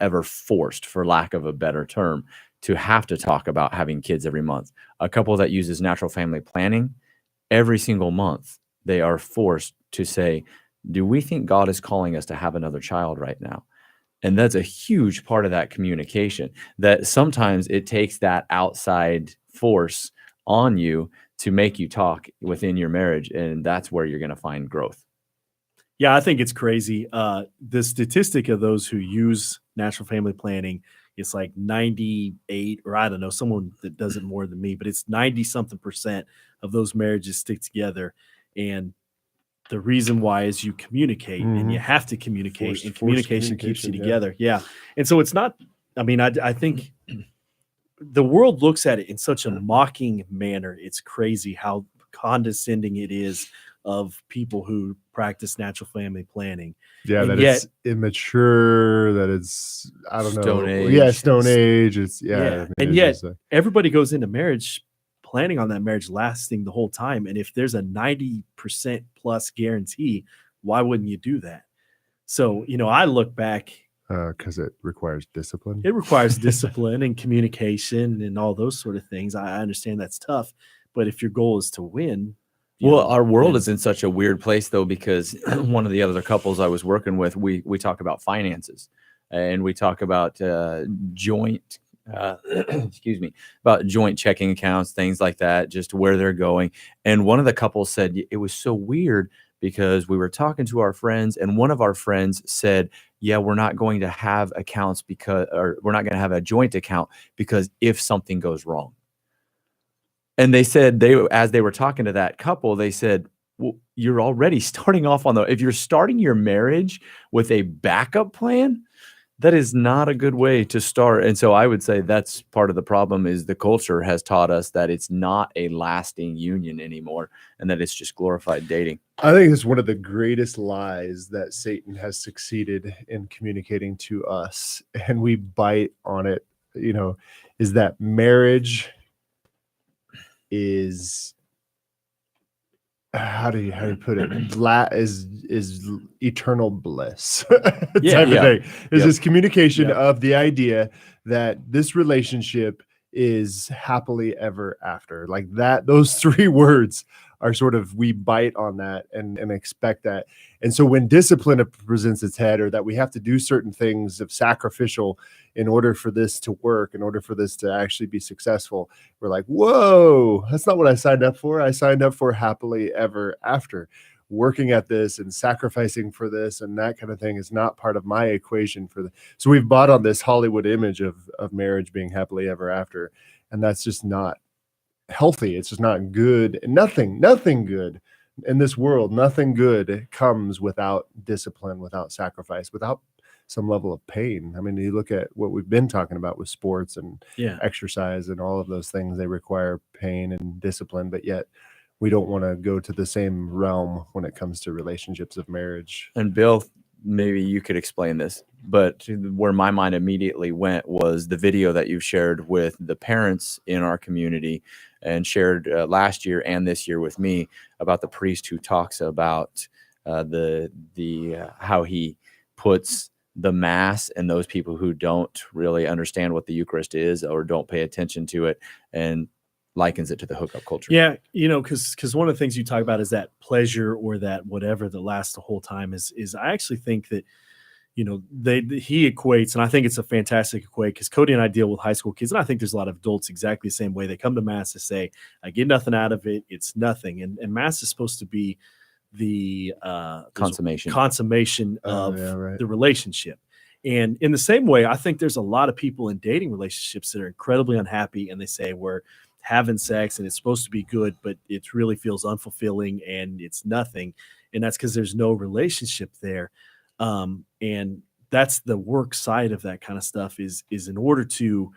ever forced, for lack of a better term, to have to talk about having kids every month. A couple that uses natural family planning, every single month, they are forced to say, do we think God is calling us to have another child right now? And that's a huge part of that communication, that sometimes it takes that outside force on you to make you talk within your marriage. And that's where you're going to find growth. Yeah, I think it's crazy. The statistic of those who use natural family planning, it's like 98, or I don't know, someone that does it more than me, but it's 90 something % of those marriages stick together. And the reason why is you communicate, and you have to communicate, and communication keeps you together. Yeah. And so it's not, I mean, I think the world looks at it in such a mocking manner. It's crazy how condescending it is of people who practice natural family planning. Yeah, And that yet, it's immature, that it's, I don't know. Stone age. Yeah, Stone Age. It's, yeah. yeah. I mean, And it's yet just like, everybody goes into marriage planning on that marriage lasting the whole time. And if there's a 90% plus guarantee, why wouldn't you do that? So, I look back. because it requires discipline. It requires discipline and communication and all those sort of things. I understand that's tough, but if your goal is to win, Well, our world is in such a weird place, though, because one of the other couples I was working with, we talk about finances, and we talk about joint, excuse me, about joint checking accounts, things like that, just where they're going. And one of the couples said it was so weird because we were talking to our friends, and one of our friends said, yeah, we're not going to have accounts or we're not going to have a joint account because if something goes wrong. And they said, as they were talking to that couple, they said, well, you're already starting off if you're starting your marriage with a backup plan, that is not a good way to start. And so I would say that's part of the problem, is the culture has taught us that it's not a lasting union anymore, and that it's just glorified dating. I think it's one of the greatest lies that Satan has succeeded in communicating to us, and we bite on it, is that marriage is, how do you put it, is eternal bliss type of thing. Is this communication of the idea that this relationship is happily ever after, like that. Those three words are sort of, we bite on that and expect that. And so when discipline presents its head, or that we have to do certain things of sacrificial in order for this to work, in order for this to actually be successful, we're like, whoa, that's not what I signed up for. I signed up for happily ever after. Working at this and sacrificing for this and that kind of thing is not part of my equation for so we've bought on this Hollywood image of marriage being happily ever after, and that's just not healthy. It's just not good. And nothing good in this world, nothing good comes without discipline, without sacrifice, without some level of pain. I mean, you look at what we've been talking about with sports and exercise and all of those things, they require pain and discipline, but yet we don't want to go to the same realm when it comes to relationships of marriage. And Bill, maybe you could explain this, but where my mind immediately went was the video that you shared with the parents in our community and shared last year and this year with me about the priest who talks about how he puts the Mass and those people who don't really understand what the Eucharist is or don't pay attention to it, and likens it to the hookup culture. Yeah, because one of the things you talk about is that pleasure, or that whatever that lasts the whole time is I actually think that, he equates, and I think it's a fantastic equate, because Cody and I deal with high school kids, and I think there's a lot of adults exactly the same way. They come to Mass to say, I get nothing out of it. It's nothing. And Mass is supposed to be the consummation of the relationship. And in the same way, I think there's a lot of people in dating relationships that are incredibly unhappy, and they say we're having sex and it's supposed to be good, but it really feels unfulfilling and it's nothing. And that's because there's no relationship there. And that's the work side of that kind of stuff, is in order to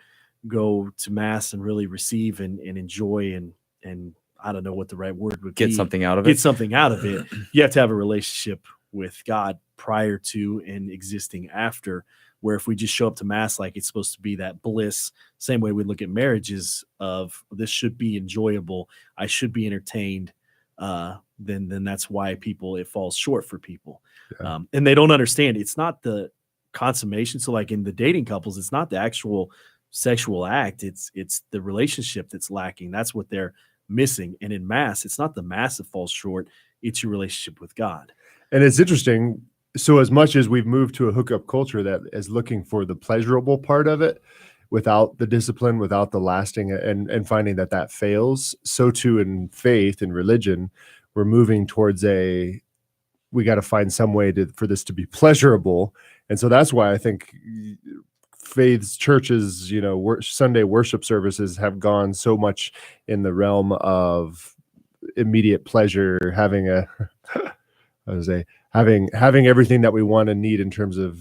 go to Mass and really receive and enjoy and I don't know what the right word would be. Get something out of it. You have to have a relationship with God prior to and existing after, where if we just show up to mass like it's supposed to be that bliss, same way we look at marriages of this should be enjoyable, I should be entertained, then that's why it falls short for people. Yeah. And they don't understand it's not the consummation. So like in the dating couples, it's not the actual sexual act, it's the relationship that's lacking. That's what they're missing. And in mass, it's not the mass that falls short, it's your relationship with God. And it's interesting. So as much as we've moved to a hookup culture that is looking for the pleasurable part of it without the discipline, without the lasting, and finding that fails, so too in faith and religion, we're moving towards we got to find some way for this to be pleasurable. And so that's why I think faiths, churches, Sunday worship services have gone so much in the realm of immediate pleasure, having having everything that we want and need in terms of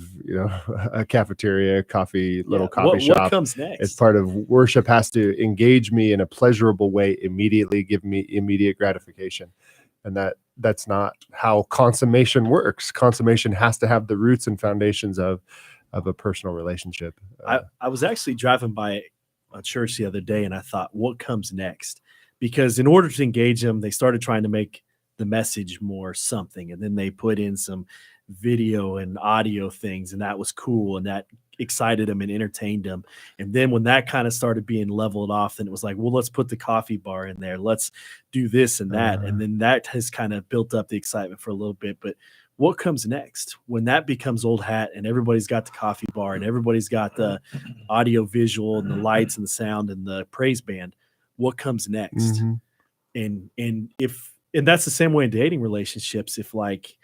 a cafeteria, coffee, little coffee shop. What comes next? As part of worship has to engage me in a pleasurable way immediately, give me immediate gratification, and that's not how consummation works. Consummation has to have the roots and foundations of a personal relationship. I was actually driving by a church the other day, and I thought, what comes next? Because in order to engage them, they started trying to make the message more something, and then they put in some video and audio things, and that was cool, and that excited them and entertained them. And then when that kind of started being leveled off, then it was like, well, let's put the coffee bar in there, let's do this and that. And then that has kind of built up the excitement for a little bit. But what comes next when that becomes old hat and everybody's got the coffee bar and everybody's got the audio visual and the lights and the sound and the praise band? What comes next? And that's the same way in dating relationships. If like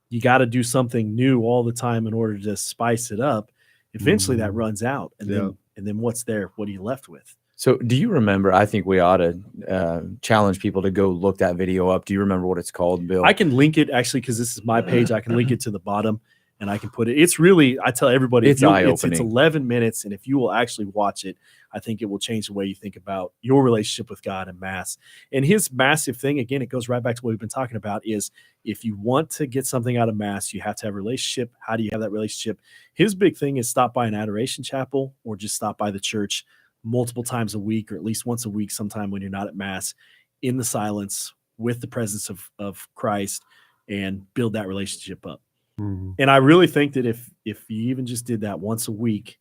you got to do something new all the time in order to spice it up, eventually that runs out. And then what's there? What are you left with? So do you remember, I think we ought to challenge people to go look that video up. Do you remember what it's called, Bill? I can link it actually, because this is my page. I can link it to the bottom and I can put it. It's really, I tell everybody, it's eye-opening. It's 11 minutes. And if you will actually watch it, I think it will change the way you think about your relationship with God and mass. And his massive thing, again, it goes right back to what we've been talking about, is if you want to get something out of mass, you have to have a relationship. How do you have that relationship? His big thing is stop by an adoration chapel or just stop by the church multiple times a week, or at least once a week sometime when you're not at mass, in the silence with the presence of Christ, and build that relationship up. And I really think that if you even just did that once a week,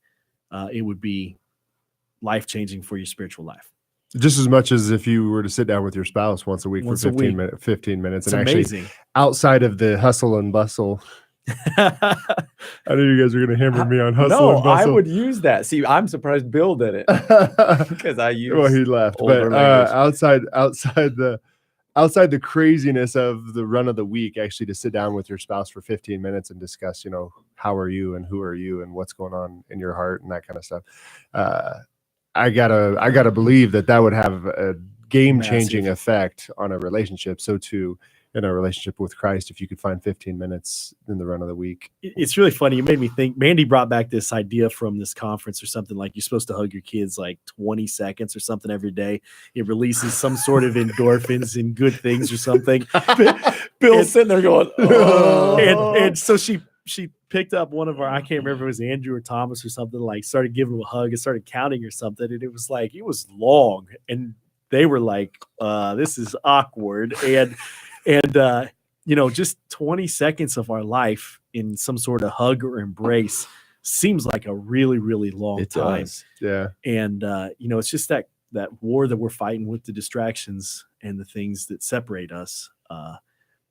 it would be life-changing for your spiritual life. Just as much as if you were to sit down with your spouse once a week for 15 minutes. It's and amazing. Actually, outside of the hustle and bustle. I knew you guys were going to hammer me on hustle and bustle. I would use that. See, I'm surprised Bill did it because I used. Well, he left, but outside the craziness of the run of the week, actually to sit down with your spouse for 15 minutes and discuss, how are you and who are you and what's going on in your heart and that kind of stuff. I gotta believe that would have a game-changing effect on a relationship. So too in a relationship with Christ, if you could find 15 minutes in the run of the week. It's really funny. You made me think. Mandy brought back this idea from this conference or something, like you're supposed to hug your kids like 20 seconds or something every day. It releases some sort of endorphins and good things or something. Bill's sitting there going, oh. And so she picked up one of our, I can't remember if it was Andrew or Thomas or something, like started giving him a hug and started counting or something. And it was like, it was long. And they were like, this is awkward. And just 20 seconds of our life in some sort of hug or embrace seems like a really, really long time. Does. Yeah. And, it's just that war that we're fighting with the distractions and the things that separate us. I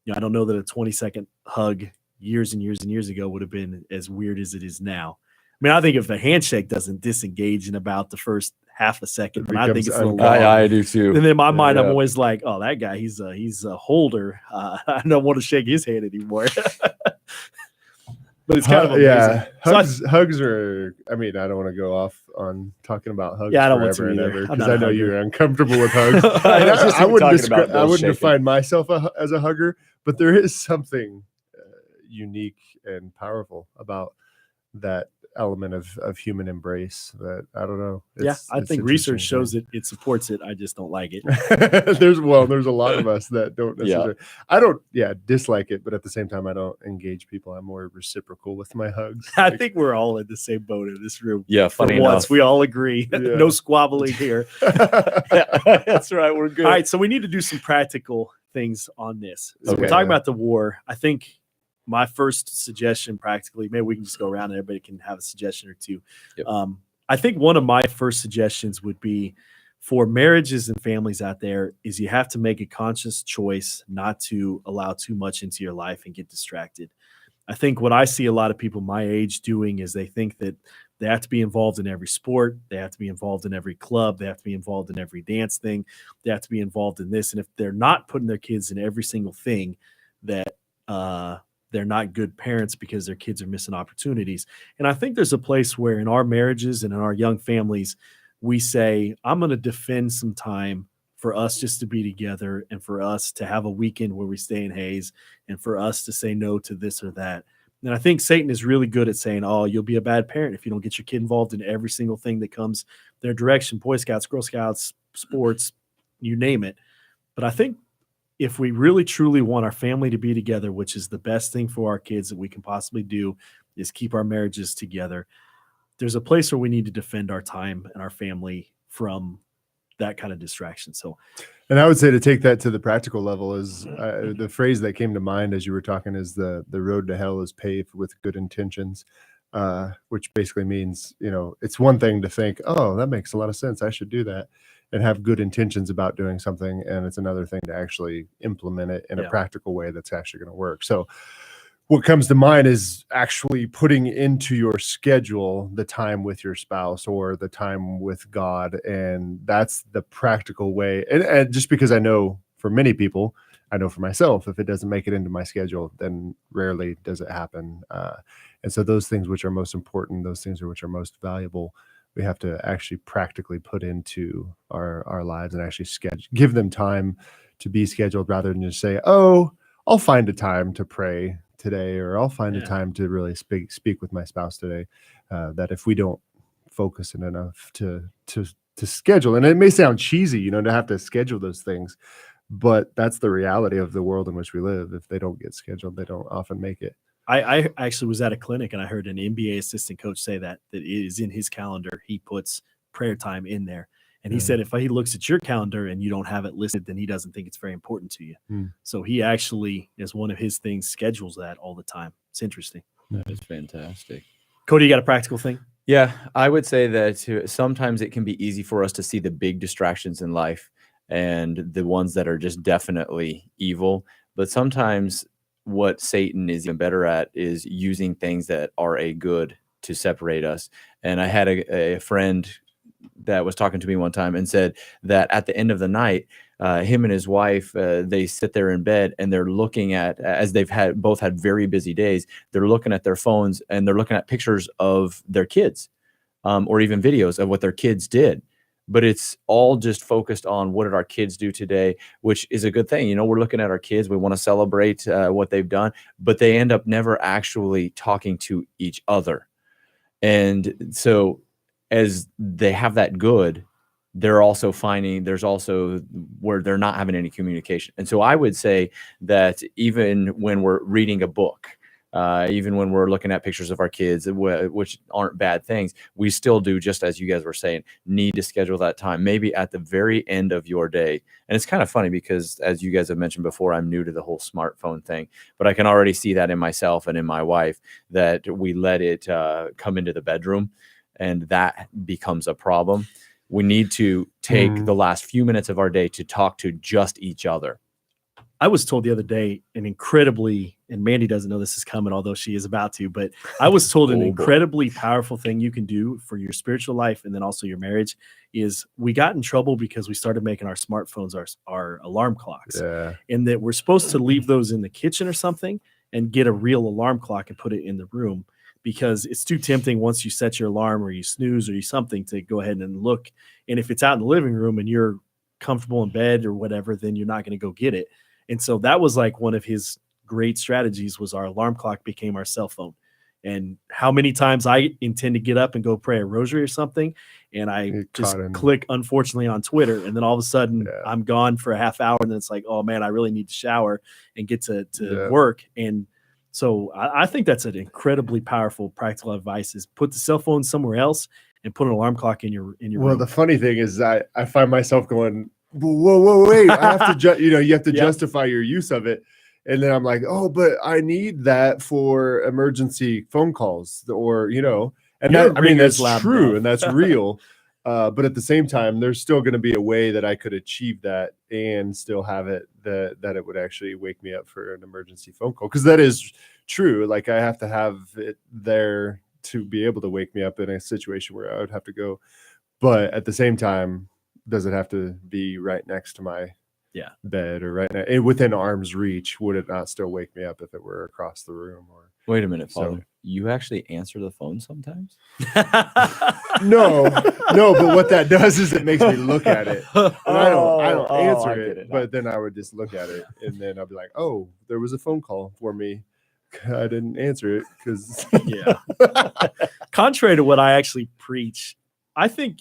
don't know that a 20-second hug years and years and years ago would have been as weird as it is now. I mean, I think if a handshake doesn't disengage in about the first half a second, then I think it's a little long. I do too. And in my mind, I'm always like, oh, that guy, he's a holder. I don't want to shake his hand anymore. But it's kind of amazing. Yeah. Hugs are, I don't want to go off on talking about hugs forever and ever, because I know you're uncomfortable with hugs. I wouldn't define myself as a hugger, but there is something unique and powerful about that element of human embrace that I don't know. I It's think research interesting. shows that it supports it. I just don't like it. There's a lot of us that don't necessarily. I don't dislike it, but at the same time I don't engage people. I'm more reciprocal with my hugs. I think we're all in the same boat in this room. Yeah, For funny once, enough. we all agree. Yeah. No squabbling here. That's right. We're good. All right, so we need to do some practical things on this. So we're Okay. talking about the war. I think my first suggestion, practically, maybe we can just go around and everybody can have a suggestion or two. Yep. I think one of my first suggestions would be for marriages and families out there is you have to make a conscious choice not to allow too much into your life and get distracted. I think what I see a lot of people my age doing is they think that they have to be involved in every sport. They have to be involved in every club. They have to be involved in every dance thing. They have to be involved in this. And if they're not putting their kids in every single thing, that they're not good parents because their kids are missing opportunities. And I think there's a place where in our marriages and in our young families, we say, I'm going to defend some time for us just to be together and for us to have a weekend where we stay in Hayes and for us to say no to this or that. And I think Satan is really good at saying, oh, you'll be a bad parent if you don't get your kid involved in every single thing that comes their direction, Boy Scouts, Girl Scouts, sports, you name it. But I think if we really truly want our family to be together, which is the best thing for our kids that we can possibly do, is keep our marriages together. There's a place where we need to defend our time and our family from that kind of distraction. So, and I would say to take that to the practical level is the phrase that came to mind as you were talking is the road to hell is paved with good intentions, which basically means, it's one thing to think, oh, that makes a lot of sense, I should do that, and have good intentions about doing something. And it's another thing to actually implement it in a practical way that's actually going to work. So what comes to mind is actually putting into your schedule the time with your spouse or the time with God. And that's the practical way. And just because I know for many people, I know for myself, if it doesn't make it into my schedule, then rarely does it happen. And so those things which are most important, those things which are most valuable, we have to actually practically put into our lives and actually give them time to be scheduled rather than just say, oh, I'll find a time to pray today, or I'll find a time to really speak with my spouse today. That if we don't focus in enough to schedule, and it may sound cheesy, to have to schedule those things, but that's the reality of the world in which we live. If they don't get scheduled, they don't often make it. I actually was at a clinic and I heard an NBA assistant coach say that it is in his calendar. He puts prayer time in there. And he said, if he looks at your calendar and you don't have it listed, then he doesn't think it's very important to you. So he actually, as one of his things, schedules that all the time. It's interesting. That is fantastic. Cody, you got a practical thing? Yeah, I would say that sometimes it can be easy for us to see the big distractions in life and the ones that are just definitely evil. But sometimes what Satan is even better at is using things that are a good to separate us. And I had a friend that was talking to me one time and said that at the end of the night, him and his wife, they sit there in bed and they're looking at, as they've both had very busy days, they're looking at their phones and they're looking at pictures of their kids, or even videos of what their kids did. But it's all just focused on what did our kids do today, which is a good thing. We're looking at our kids. We want to celebrate what they've done, but they end up never actually talking to each other. And so as they have that good, they're also finding there's also where they're not having any communication. And so I would say that even when we're reading a book, even when we're looking at pictures of our kids, which aren't bad things, we still do, just as you guys were saying, need to schedule that time, maybe at the very end of your day. And it's kind of funny because, as you guys have mentioned before, I'm new to the whole smartphone thing, but I can already see that in myself and in my wife, that we let it come into the bedroom, and that becomes a problem. We need to take the last few minutes of our day to talk to just each other. I was told the other day an incredibly, and Mandy doesn't know this is coming, although she is about to, but I was told an incredibly powerful thing you can do for your spiritual life and then also your marriage is we got in trouble because we started making our smartphones our alarm clocks. And that we're supposed to leave those in the kitchen or something and get a real alarm clock and put it in the room, because it's too tempting once you set your alarm or you snooze or you something to go ahead and look. And if it's out in the living room and you're comfortable in bed or whatever, then you're not going to go get it. And so that was like one of his great strategies was our alarm clock became our cell phone. And how many times I intend to get up and go pray a rosary or something, and I just click, unfortunately, on Twitter, and then all of a sudden I'm gone for a half hour, and then it's like, oh man, I really need to shower and get to work. And so I think that's an incredibly powerful practical advice: is put the cell phone somewhere else and put an alarm clock in your room. Well, the funny thing is, I find myself going, whoa, wait! I have to, you have to justify your use of it. And then I'm like, oh, but I need that for emergency phone calls, or, and that, I mean, that's true and that's real. But at the same time, there's still going to be a way that I could achieve that and still have it that it would actually wake me up for an emergency phone call. Because that is true. Like, I have to have it there to be able to wake me up in a situation where I would have to go. But at the same time, does it have to be right next to my bed or right now within arm's reach? Would it not still wake me up if it were across the room? Or wait a minute, Father, you actually answer the phone sometimes? No, but what that does is it makes me look at it. And I don't answer it, but then I would just look at it, and then I'll be like, oh, there was a phone call for me. I didn't answer it because contrary to what I actually preach, I think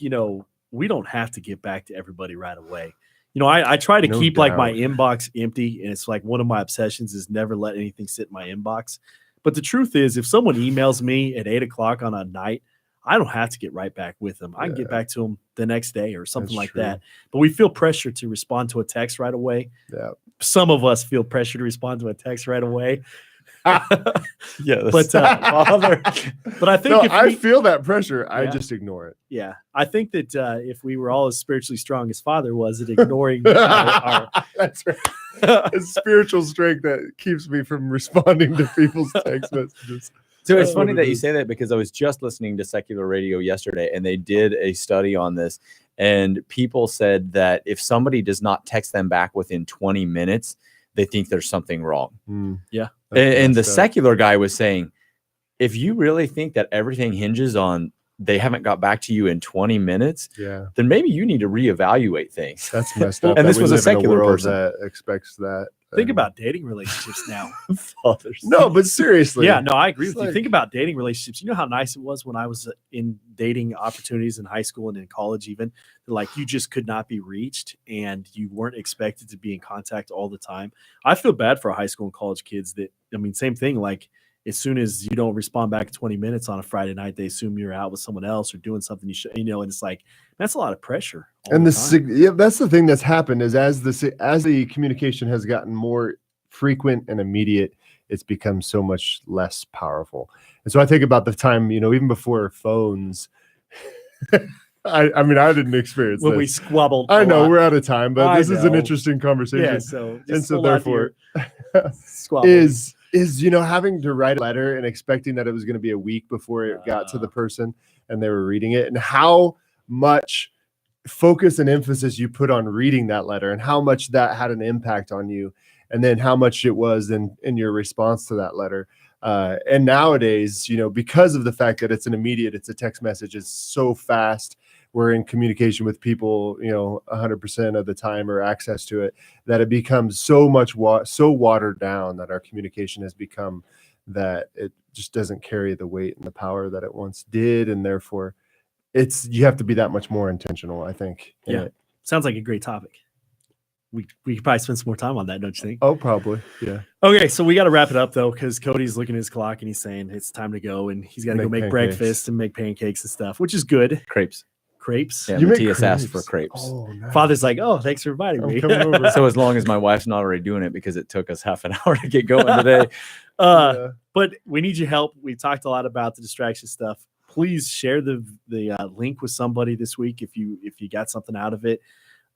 we don't have to get back to everybody right away. I try to keep like my inbox empty, and it's like one of my obsessions is never let anything sit in my inbox. But the truth is, if someone emails me at 8:00 on a night, I don't have to get right back with them. I can get back to them the next day or something like that. But we feel pressure to respond to a text right away. Yeah. Some of us feel pressure to respond to a text right away. Yes. But Father, but I think I feel that pressure. I just ignore it. Yeah. I think that if we were all as spiritually strong as Father was at ignoring our that's right. It's spiritual strength that keeps me from responding to people's text messages. So it's funny that you say that, because I was just listening to secular radio yesterday, and they did a study on this, and people said that if somebody does not text them back within 20 minutes, they think there's something wrong. Yeah. And the secular guy was saying, if you really think that everything hinges on they haven't got back to you in 20 minutes, then maybe you need to reevaluate things. That's messed up. And this was a secular person that expects that. Think about dating relationships now. No, but seriously. Yeah, no, I agree with you. Think about dating relationships. You know how nice it was when I was in dating opportunities in high school and in college even? Like, you just could not be reached and you weren't expected to be in contact all the time. I feel bad for high school and college kids that, same thing. Like, as soon as you don't respond back in 20 minutes on a Friday night, they assume you're out with someone else or doing something you should, and it's like, that's a lot of pressure. And that's the thing that's happened is as the communication has gotten more frequent and immediate, it's become so much less powerful. And so I think about the time, even before phones, I didn't experience when this. we squabbled. I know we're out of time, but this is an interesting conversation. Yeah, so therefore is having to write a letter and expecting that it was going to be a week before it got to the person and they were reading it, and how much focus and emphasis you put on reading that letter and how much that had an impact on you, and then how much it was in your response to that letter. And nowadays, because of the fact that it's a text message, it's so fast. We're in communication with people, 100% of the time, or access to it, that it becomes so watered down that our communication has become that it just doesn't carry the weight and the power that it once did. And therefore you have to be that much more intentional, I think. Yeah. Sounds like a great topic. We could probably spend some more time on that, don't you think? Oh, probably. Yeah. Okay. So we got to wrap it up though, because Cody's looking at his clock and he's saying it's time to go, and he's got to go make breakfast and make pancakes and stuff, which is good. Crepes. Yeah, Matthias asked for crepes. Oh, nice. Father's like, oh, thanks for inviting me. So as long as my wife's not already doing it, because it took us half an hour to get going today. But we need your help. We talked a lot about the distraction stuff. Please share the link with somebody this week if you got something out of it.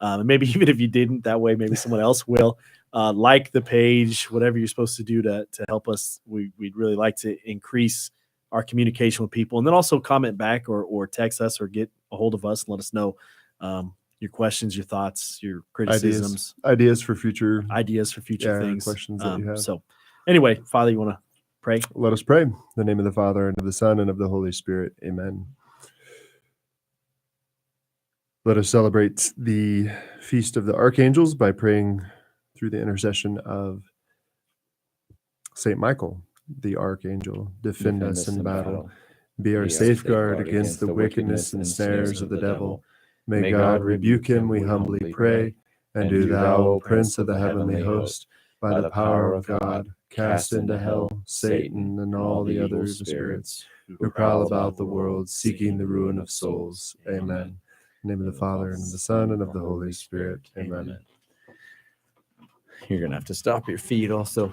And maybe even if you didn't, that way maybe someone else will. Like the page, whatever you're supposed to do to help us. We'd really like to increase our communication with people, and then also comment back or text us or get a hold of us and let us know your questions, your thoughts, your criticisms, ideas for future things, questions that you have. So anyway, Father, you want to pray? Let us pray. In the name of the Father, and of the Son, and of the Holy Spirit. Amen. Let us celebrate the Feast of the Archangels by praying through the intercession of Saint Michael. the archangel, defend us in battle. Be our safeguard against the wickedness and snares of the devil. May God rebuke him, we humbly pray. And do thou, O Prince of the heavenly host, by the power of God, cast into hell Satan and all the other spirits who prowl about the world, seeking the ruin of souls. Amen. In the name of the Father, and of the Son, and of the Holy Spirit. Amen. You're going to have to stop your feet also.